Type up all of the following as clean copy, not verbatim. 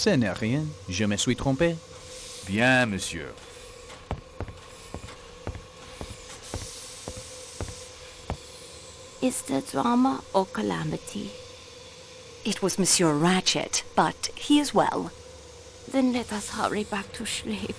Ce n'est rien. Je me suis trompé. Bien, monsieur. Is there drama or calamity? It was Monsieur Ratchet, but he is well. Then let us hurry back to sleep.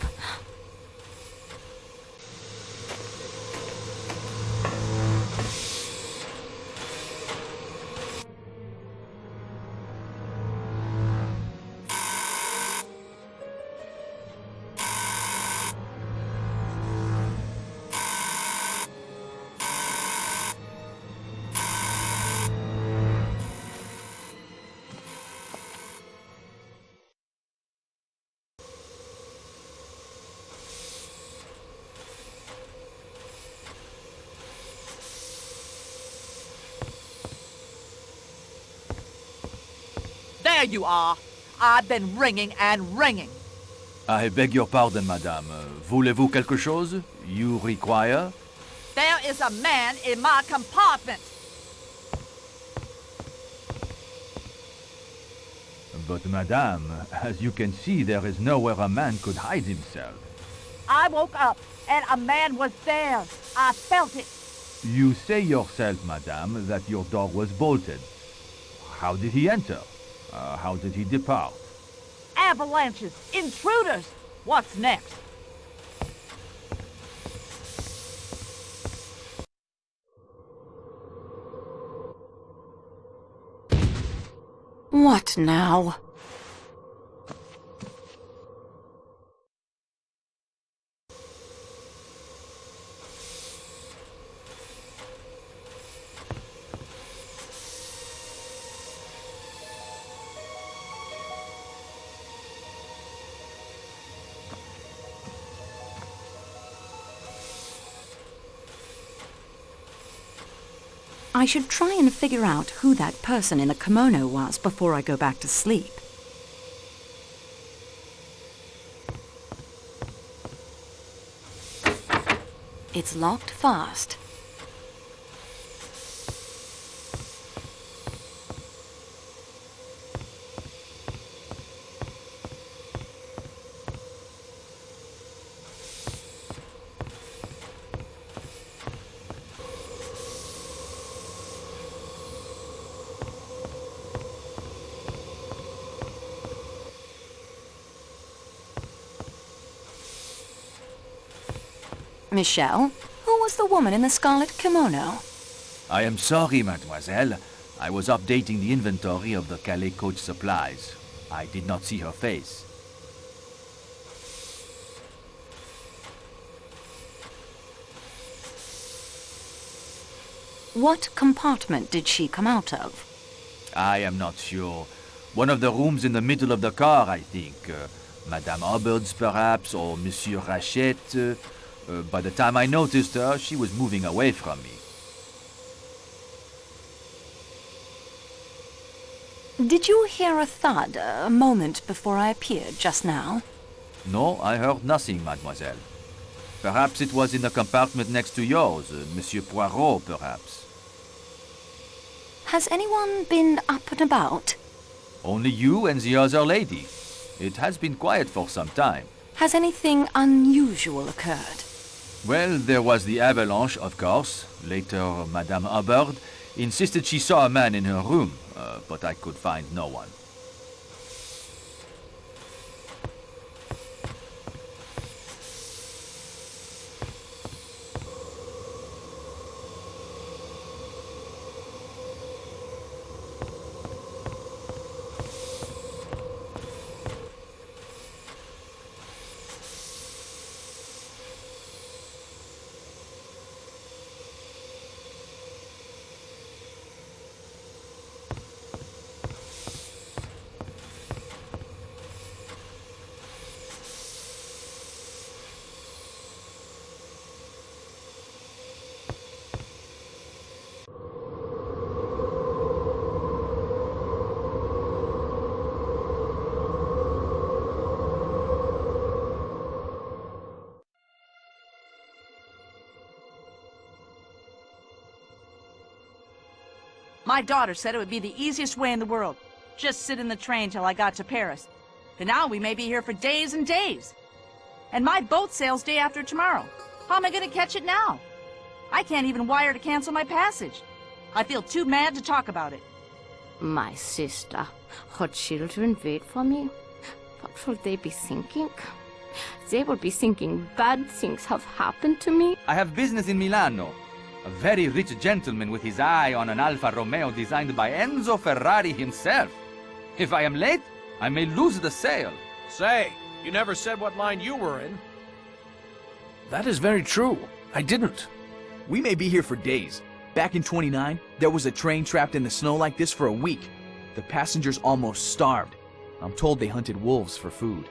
There you are. I've been ringing and ringing. I beg your pardon, madame. Voulez-vous quelque chose? You require? There is a man in my compartment. But madame, as you can see, there is nowhere a man could hide himself. I woke up and a man was there. I felt it. You say yourself, madame, that your door was bolted. How did he enter? How did he depart? Avalanches, intruders. What's next? What now? I should try and figure out who that person in the kimono was before I go back to sleep. It's locked fast. Michelle, who was the woman in the scarlet kimono? I am sorry, mademoiselle. I was updating the inventory of the Calais coach supplies. I did not see her face. What compartment did she come out of? I am not sure. One of the rooms in the middle of the car, I think. Madame Hubbard's, perhaps, or Monsieur Rachet. By the time I noticed her, she was moving away from me. Did you hear a thud a moment before I appeared just now? No, I heard nothing, mademoiselle. Perhaps it was in the compartment next to yours, Monsieur Poirot, perhaps. Has anyone been up and about? Only you and the other lady. It has been quiet for some time. Has anything unusual occurred? Well, there was the avalanche, of course. Later, Madame Hubbard insisted she saw a man in her room, but I could find no one. My daughter said it would be the easiest way in the world. Just sit in the train till I got to Paris. Then now we may be here for days and days. And my boat sails day after tomorrow. How am I going to catch it now? I can't even wire to cancel my passage. I feel too mad to talk about it. My sister, her children wait for me. What will they be thinking? They will be thinking bad things have happened to me. I have business in Milano. A very rich gentleman with his eye on an Alfa Romeo designed by Enzo Ferrari himself. If I am late, I may lose the sale. Say, you never said what line you were in. That is very true. I didn't. We may be here for days. Back in '29, there was a train trapped in the snow like this for a week. The passengers almost starved. I'm told they hunted wolves for food.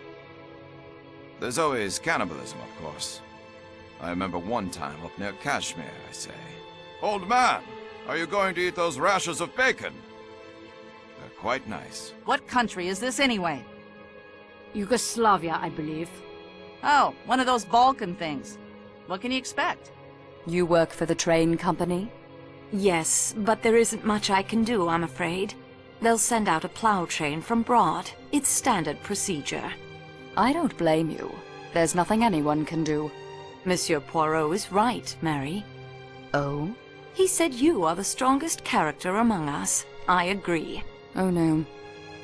There's always cannibalism, of course. I remember one time up near Kashmir, I say. Old man, are you going to eat those rashers of bacon? They're quite nice. What country is this anyway? Yugoslavia, I believe. Oh, one of those Balkan things. What can you expect? You work for the train company? Yes, but there isn't much I can do, I'm afraid. They'll send out a plow train from Broad. It's standard procedure. I don't blame you. There's nothing anyone can do. Monsieur Poirot is right, Mary. Oh? He said you are the strongest character among us. I agree. Oh no.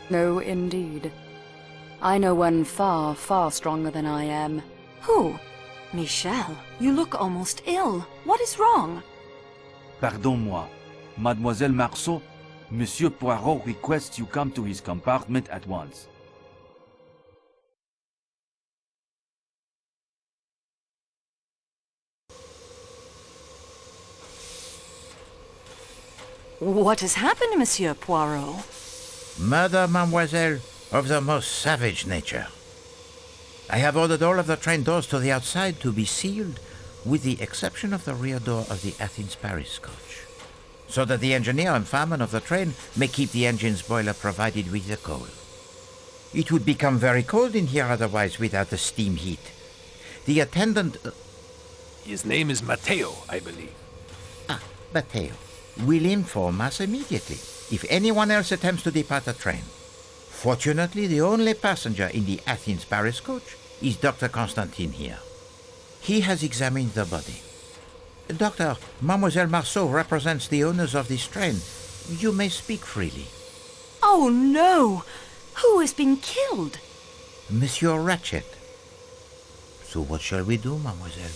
No, indeed. I know one far, far stronger than I am. Who? Michel, you look almost ill. What is wrong? Pardon-moi. Mademoiselle Marceau, Monsieur Poirot requests you come to his compartment at once. What has happened, Monsieur Poirot? Murder, mademoiselle, of the most savage nature. I have ordered all of the train doors to the outside to be sealed, with the exception of the rear door of the Athens-Paris coach, so that the engineer and fireman of the train may keep the engine's boiler provided with the coal. It would become very cold in here otherwise without the steam heat. The attendant... His name is Matteo, I believe. Ah, Matteo. Will inform us immediately if anyone else attempts to depart the train. Fortunately, the only passenger in the Athens-Paris coach is Dr. Constantine here. He has examined the body. Doctor, Mademoiselle Marceau represents the owners of this train. You may speak freely. Oh no! Who has been killed? Monsieur Ratchet. So what shall we do, mademoiselle?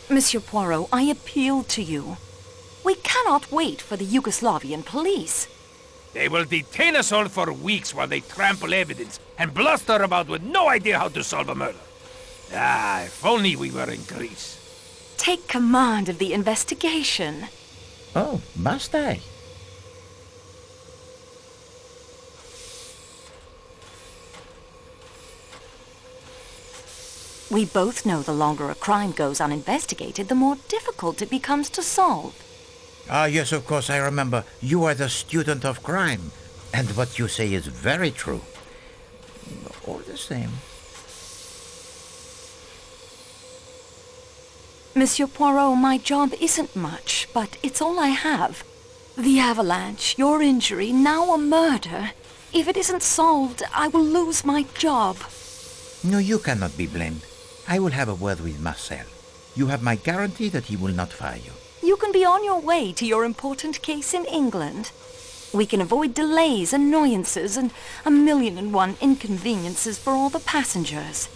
Monsieur Poirot, I appeal to you. We cannot wait for the Yugoslavian police. They will detain us all for weeks while they trample evidence and bluster about with no idea how to solve a murder. Ah, if only we were in Greece. Take command of the investigation. Oh, must I? We both know the longer a crime goes uninvestigated, the more difficult it becomes to solve. Ah, yes, of course, I remember. You are the student of crime. And what you say is very true. All the same. Monsieur Poirot, my job isn't much, but it's all I have. The avalanche, your injury, now a murder. If it isn't solved, I will lose my job. No, you cannot be blamed. I will have a word with Marcel. You have my guarantee that he will not fire you. You can be on your way to your important case in England. We can avoid delays, annoyances, and 1,000,001 inconveniences for all the passengers.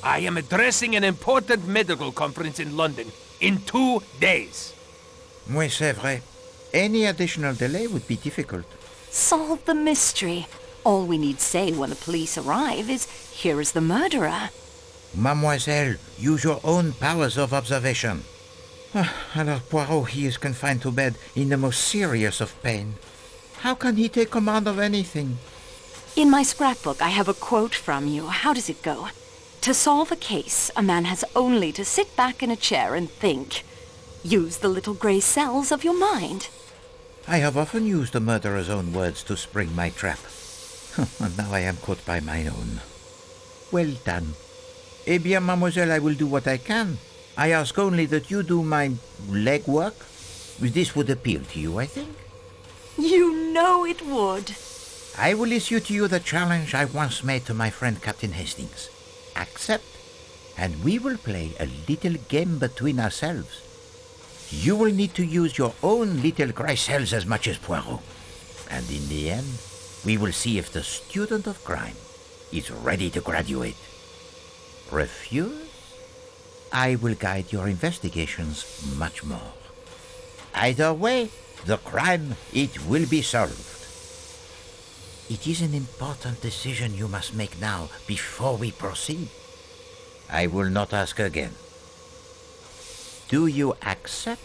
I am addressing an important medical conference in London in 2 days. Oui, c'est vrai. Any additional delay would be difficult. Solve the mystery. All we need say when the police arrive is, here is the murderer. Mademoiselle, use your own powers of observation. Alors Poirot, he is confined to bed in the most serious of pain. How can he take command of anything? In my scrapbook, I have a quote from you. How does it go? To solve a case, a man has only to sit back in a chair and think. Use the little grey cells of your mind. I have often used the murderer's own words to spring my trap. And now I am caught by my own. Well done. Eh bien, mademoiselle, I will do what I can. I ask only that you do my legwork. This would appeal to you, I think. You know it would. I will issue to you the challenge I once made to my friend Captain Hastings. Accept, and we will play a little game between ourselves. You will need to use your own little Grisels as much as Poirot. And in the end, we will see if the student of crime is ready to graduate. Refuse? I will guide your investigations much more. Either way, the crime, it will be solved. It is an important decision you must make now before we proceed. I will not ask again. Do you accept?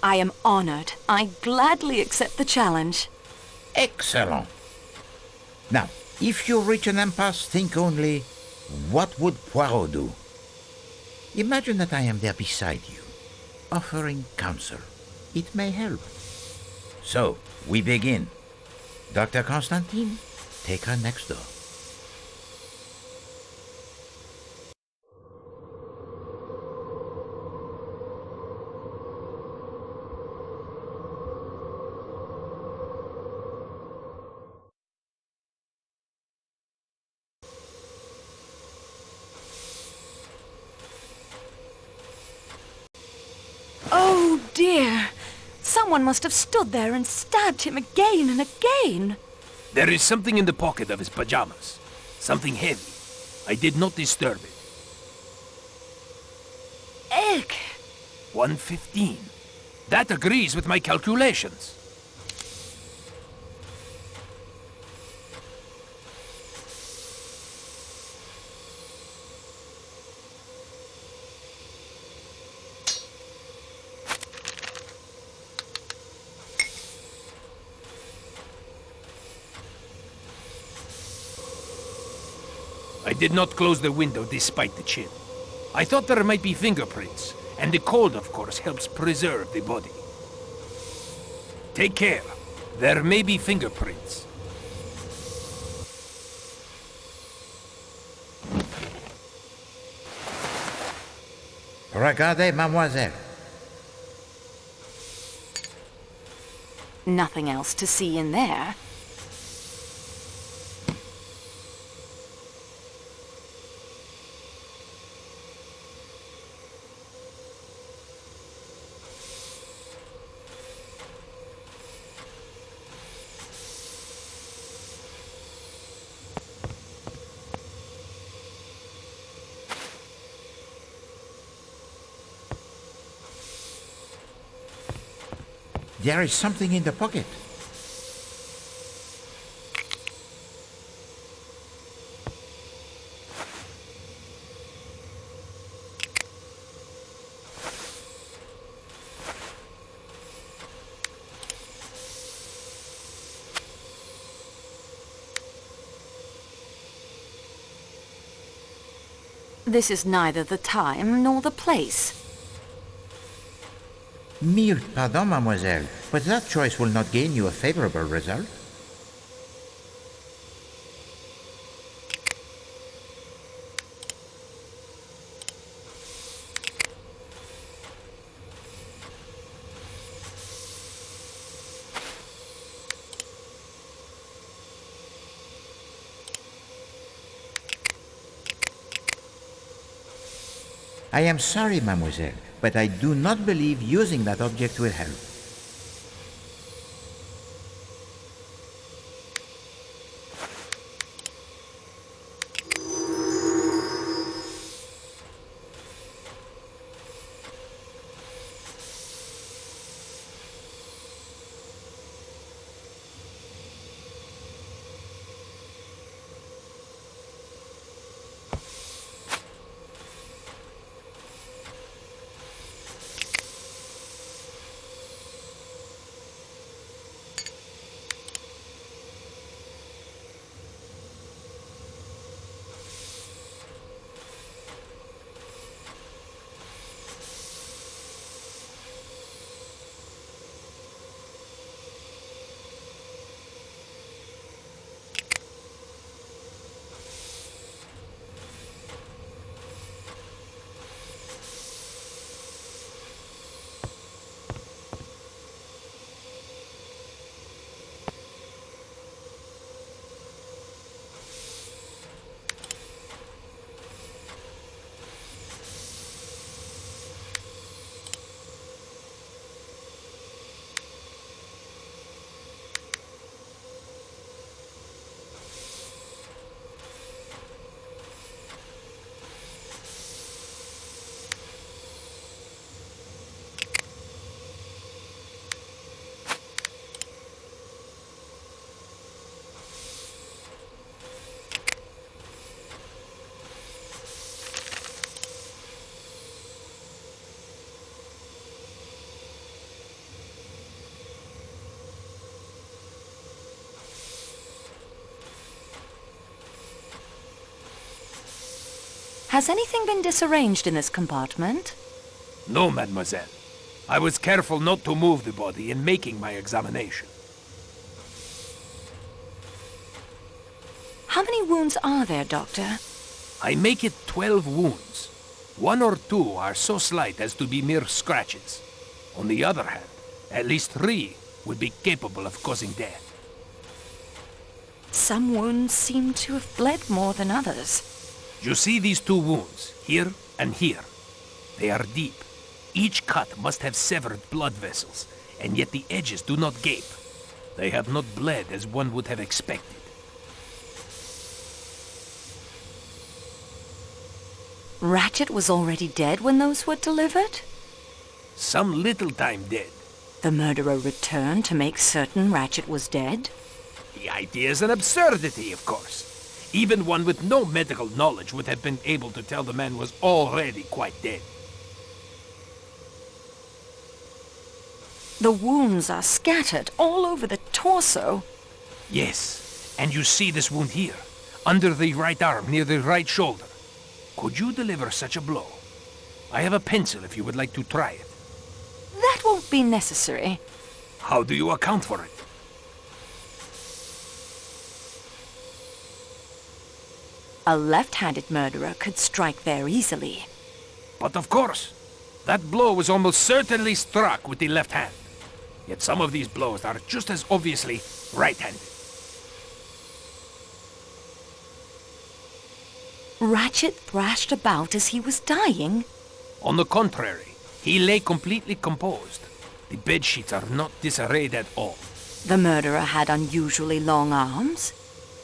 I am honored. I gladly accept the challenge. Excellent. Now, if you reach an impasse, think only, what would Poirot do? Imagine that I am there beside you, offering counsel. It may help. So, we begin. Dr. Constantine, take her next door. Oh dear! Someone must have stood there and stabbed him again and again. There is something in the pocket of his pajamas. Something heavy. I did not disturb it. Egg! 115. That agrees with my calculations. I did not close the window despite the chill. I thought there might be fingerprints, and the cold, of course, helps preserve the body. Take care. There may be fingerprints. Regardez, mademoiselle. Nothing else to see in there. There is something in the pocket. This is neither the time nor the place. Mille pardon, mademoiselle, but that choice will not gain you a favorable result. I am sorry, mademoiselle, but I do not believe using that object will help. Has anything been disarranged in this compartment? No, mademoiselle. I was careful not to move the body in making my examination. How many wounds are there, Doctor? I make it 12 wounds. 1 or 2 are so slight as to be mere scratches. On the other hand, at least 3 would be capable of causing death. Some wounds seem to have bled more than others. You see these 2 wounds, here and here. They are deep. Each cut must have severed blood vessels, and yet the edges do not gape. They have not bled as one would have expected. Ratchet was already dead when those were delivered? Some little time dead. The murderer returned to make certain Ratchet was dead? The idea is an absurdity, of course. Even one with no medical knowledge would have been able to tell the man was already quite dead. The wounds are scattered all over the torso. Yes, and you see this wound here, under the right arm, near the right shoulder. Could you deliver such a blow? I have a pencil if you would like to try it. That won't be necessary. How do you account for it? A left-handed murderer could strike there easily. But of course, that blow was almost certainly struck with the left hand. Yet some of these blows are just as obviously right-handed. Ratchet thrashed about as he was dying? On the contrary, he lay completely composed. The bedsheets are not disarrayed at all. The murderer had unusually long arms?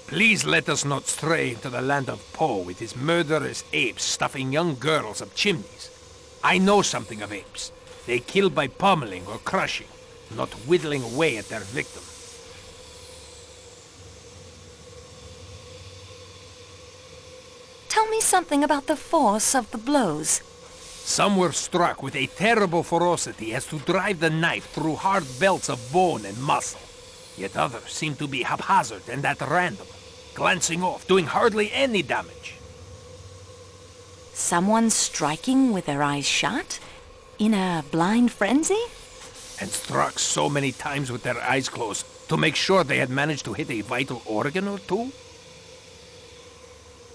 Please let us not stray into the land of Poe with his murderous apes stuffing young girls up chimneys. I know something of apes. They kill by pummeling or crushing, not whittling away at their victim. Tell me something about the force of the blows. Some were struck with a terrible ferocity as to drive the knife through hard belts of bone and muscle. Yet others seemed to be haphazard and at random, glancing off, doing hardly any damage. Someone striking with their eyes shut? In a blind frenzy? And struck so many times with their eyes closed to make sure they had managed to hit a vital organ or two?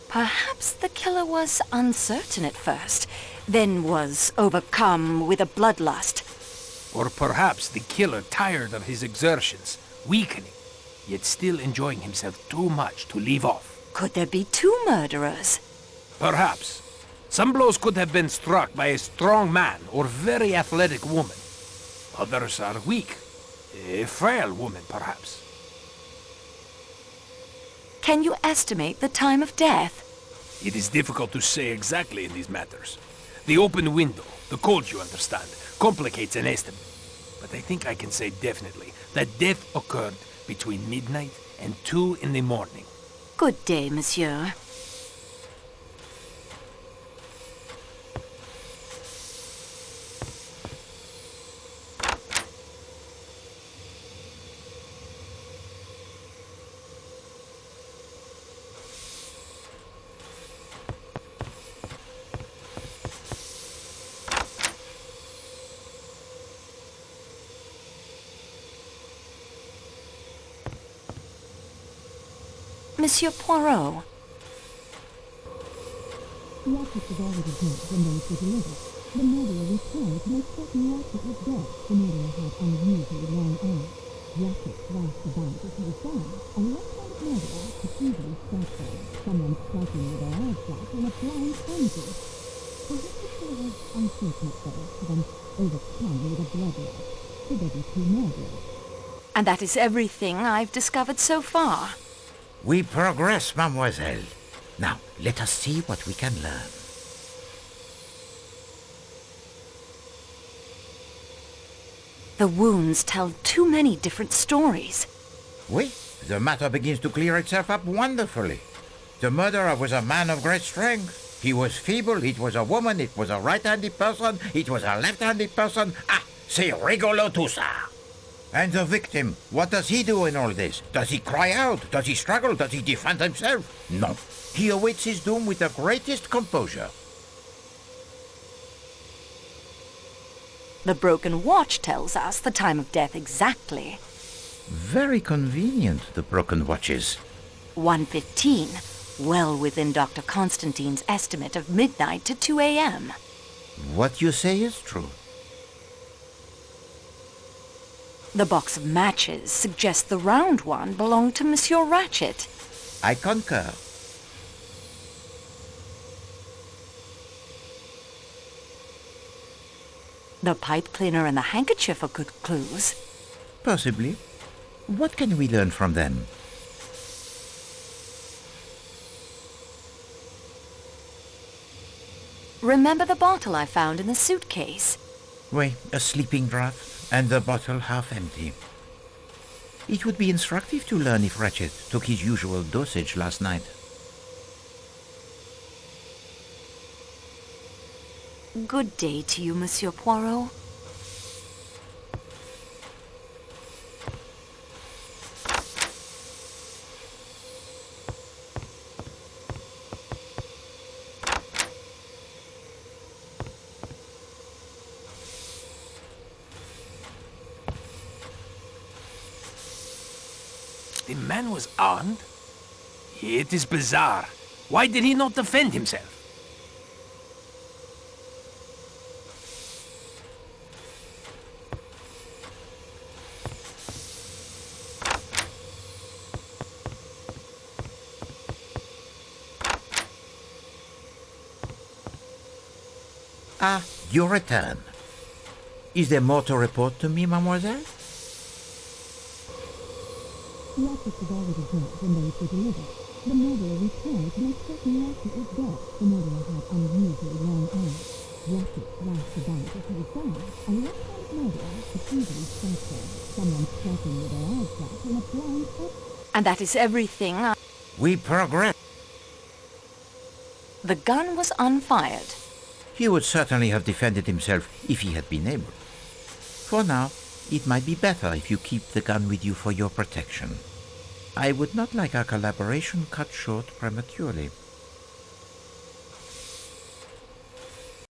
Perhaps the killer was uncertain at first, then was overcome with a bloodlust. Or perhaps the killer tired of his exertions, weakening, yet still enjoying himself too much to leave off. Could there be 2 murderers? Perhaps. Some blows could have been struck by a strong man or very athletic woman. Others are weak. A frail woman, perhaps. Can you estimate the time of death? It is difficult to say exactly in these matters. The open window, the cold, you understand, complicates an estimate. But I think I can say definitely that death occurred between midnight and 2 in the morning. Good day, monsieur. Monsieur Poirot. The object was already dead when those were delivered. The murderer returned to make certain Ratchet was dead. The murderer had unusually long arms. Ratchet thrashed about as he was gone. A left-handed murderer could easily strike them. Someone striking with their eyes shut in a blind frenzy. Perhaps the killer was unfortunate, though, to them overcome with a bloodlust. Could there be 2 murderers? And that is everything I've discovered so far. We progress, mademoiselle. Now, let us see what we can learn. The wounds tell too many different stories. Oui, the matter begins to clear itself up wonderfully. The murderer was a man of great strength. He was feeble, it was a woman, it was a right-handed person, it was a left-handed person. Ah, c'est rigolo tout ça. And the victim, what does he do in all this? Does he cry out? Does he struggle? Does he defend himself? No. He awaits his doom with the greatest composure. The broken watch tells us the time of death exactly. Very convenient, the broken watches. 1:15, well within Dr. Constantine's estimate of midnight to 2 a.m. What you say is true. The box of matches suggests the round one belonged to Monsieur Ratchet. I concur. The pipe cleaner and the handkerchief are good clues. Possibly. What can we learn from them? Remember the bottle I found in the suitcase? Wait, a sleeping draught, and the bottle half empty. It would be instructive to learn if Ratchet took his usual dosage last night. Good day to you, Monsieur Poirot. The man was armed? It is bizarre. Why did he not defend himself? Ah, your return. Is there more to report to me, mademoiselle? The object was already dead when those were delivered. The murderer returned to make certain Ratchet was dead. The murderer had unusually long arms. Ratchet thrashed about as he was gone. A left-handed murderer could easily strike them. Someone striking with their eyes shut in a blind effort. And that is everything. We progress. The gun was unfired. He would certainly have defended himself if he had been able. For now, it might be better if you keep the gun with you for your protection. I would not like our collaboration cut short prematurely.